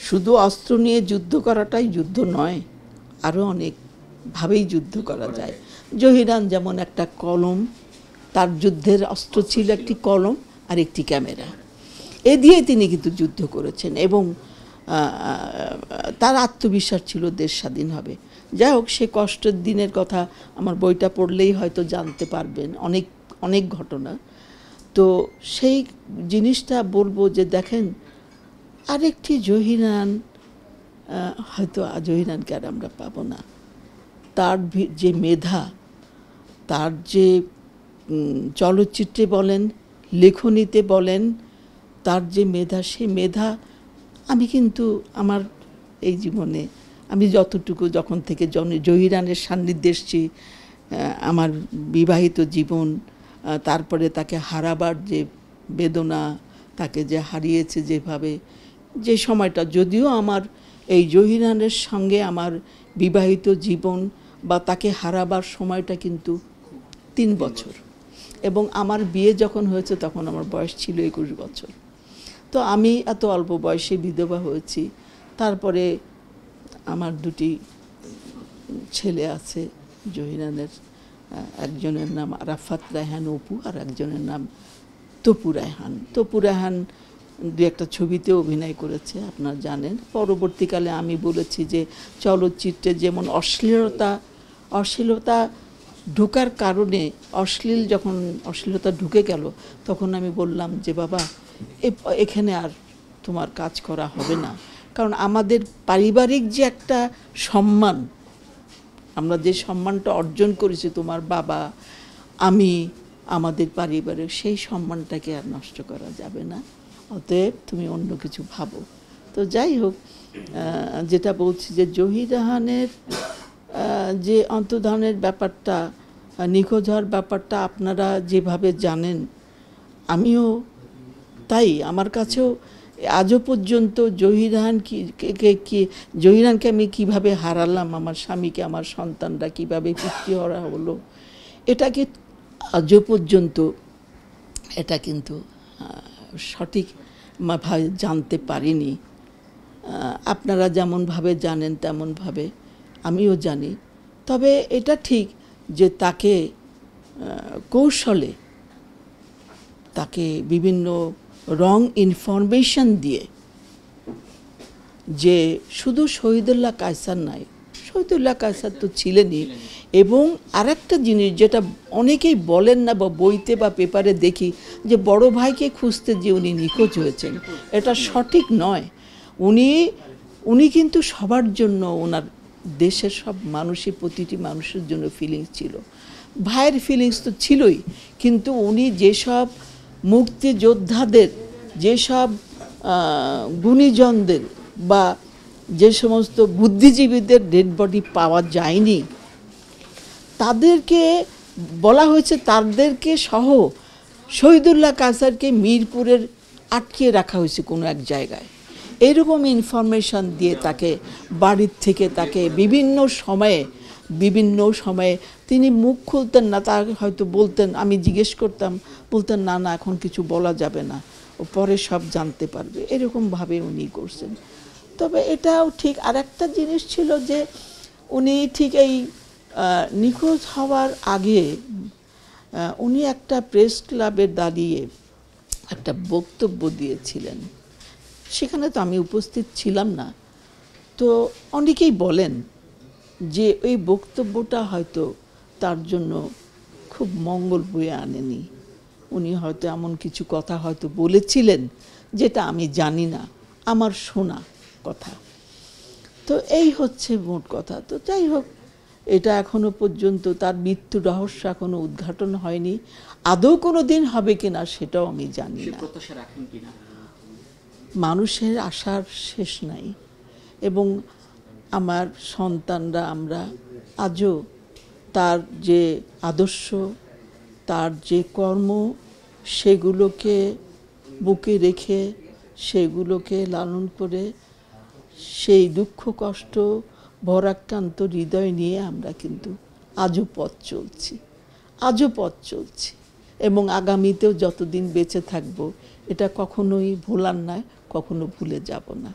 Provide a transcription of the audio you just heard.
শুধু অস্ত্র নিয়ে যুদ্ধ করাটাই যুদ্ধ নয়, আরও অনেকভাবেই যুদ্ধ করা যায়। জহিরান যেমন একটা কলম, তার যুদ্ধের অস্ত্র ছিল একটি কলম আর একটি ক্যামেরা। এ দিয়ে তিনি কিন্তু যুদ্ধ করেছেন এবং তার আত্মবিশ্বাস ছিল দেশ স্বাধীন হবে। যাই হোক, সে কষ্টের দিনের কথা আমার বইটা পড়লেই হয়তো জানতে পারবেন, অনেক অনেক ঘটনা। তো সেই জিনিসটা বলবো যে দেখেন, আরেকটি জহিরান, হয়তো জহিরানকে আর আমরা পাবো না। তার যে মেধা, তার যে চলচ্চিত্রে বলেন, লেখনীতে বলেন, তার যে মেধা, সেই মেধা আমি কিন্তু আমার এই জীবনে আমি যতটুকু যখন থেকে জহিরানের সান্নিধ্যে এসেছি, আমার বিবাহিত জীবন, তারপরে তাকে হারাবার যে বেদনা, তাকে যে হারিয়েছে যেভাবে, যে সময়টা, যদিও আমার এই জহিরানের সঙ্গে আমার বিবাহিত জীবন বা তাকে হারাবার সময়টা কিন্তু 3 বছর, এবং আমার বিয়ে যখন হয়েছে তখন আমার বয়স ছিল 21 বছর। তো আমি এত অল্প বয়সে বিধবা হয়েছি। তারপরে আমার 2টি ছেলে আছে জহিরানের, একজনের নাম আরাফাত রায়হান অপু আর একজনের নাম তপু রায়হান। তপু রায়হান 2-একটা ছবিতে অভিনয় করেছে, আপনারা জানেন। পরবর্তীকালে আমি বলেছি যে চলচ্চিত্রে যেমন অশ্লীলতা ঢোকার কারণে, যখন অশ্লীলতা ঢুকে গেল, তখন আমি বললাম যে বাবা, এখানে আর তোমার কাজ করা হবে না। কারণ আমাদের পারিবারিক যে একটা সম্মান, আমরা যে সম্মানটা অর্জন করেছি, তোমার বাবা, আমি, আমাদের পারিবারিক, সেই সম্মানটাকে আর নষ্ট করা যাবে না। অতএব তুমি অন্য কিছু ভাবো। তো যাই হোক, যেটা বলছি যে জহিরানের যে অন্তর্ধানের ব্যাপারটা, নিখোঁজ হওয়ার ব্যাপারটা আপনারা যেভাবে জানেন, আমিও তাই। আমার কাছেও আজও পর্যন্ত জহিরানকে আমি কিভাবে হারালাম, আমার স্বামীকে, আমার সন্তানরা কিভাবে পিতৃহারা হলো, এটাকে আজও পর্যন্ত এটা কিন্তু সঠিকভাবে জানতে পারিনি। আপনারা যেমনভাবে জানেন তেমনভাবে আমিও জানি। তবে এটা ঠিক যে তাকে কৌশলে, তাকে বিভিন্ন রং ইনফরমেশন দিয়ে, যে শুধু শহীদুল্লাহ কায়সার নয়, শহীদুল্লাহ কায়সার তো ছিলেনই, এবং আরেকটা জিনিস যেটা অনেকেই বলেন না বা বইতে বা পেপারে দেখি, যে বড় ভাইকে খুঁজতে যে উনি নিখোঁজ হয়েছেন, এটা সঠিক নয়। উনি কিন্তু সবার জন্য, ওনার দেশের সব মানুষই, প্রতিটি মানুষের জন্য ফিলিংস ছিল। ভাইয়ের ফিলিংস তো ছিলই, কিন্তু উনি যেসব মুক্তিযোদ্ধাদের, যেসব গুণীজনদের বা যে সমস্ত বুদ্ধিজীবীদের ডেড বডি পাওয়া যায়নি, তাদেরকে বলা হয়েছে, তাদেরকে সহ শহীদুল্লাহ কায়সারকে মিরপুরের আটকে রাখা হয়েছে কোনো এক জায়গায়। এরকম ইনফরমেশন দিয়ে তাকে বাড়ির থেকে, তাকে বিভিন্ন সময়ে তিনি মুখ খুলতেন না। তার হয়তো বলতেন, আমি জিজ্ঞেস করতাম, বলতেন না এখন কিছু বলা যাবে না, ও পরে সব জানতে পারবে, এরকমভাবে উনি করছেন। তবে এটাও ঠিক। আর একটা জিনিস ছিল যে উনি ঠিক এই নিখোঁজ হওয়ার আগে উনি একটা প্রেস ক্লাবে দাঁড়িয়ে একটা বক্তব্য দিয়েছিলেন। সেখানে তো আমি উপস্থিত ছিলাম না। তো অনেকেই বলেন যে ওই বক্তব্যটা হয়তো তার জন্য খুব মঙ্গল বয়ে আনেনি। উনি হয়তো এমন কিছু কথা হয়তো বলেছিলেন যেটা আমি জানি না, আমার শোনা কথা। তো এই হচ্ছে মোট কথা। তো যাই হোক, এটা এখনো পর্যন্ত তার মৃত্যু রহস্য এখনো উদ্ঘাটন হয়নি। আদৌ কোনো দিন হবে কিনা সেটাও আমি জানি না। মানুষের আশার শেষ নাই, এবং আমার সন্তানরা, আমরা আজও তার যে আদর্শ, তার যে কর্ম, সেগুলোকে বুকে রেখে, সেগুলোকে লালন করে, সেই দুঃখ কষ্ট ভরাক্রান্ত হৃদয় নিয়ে আমরা কিন্তু আজও পথ চলছি, এবং আগামীতেও যতদিন বেঁচে থাকব, এটা কখনোই ভোলার নয়, কখনো ভুলে যাব না।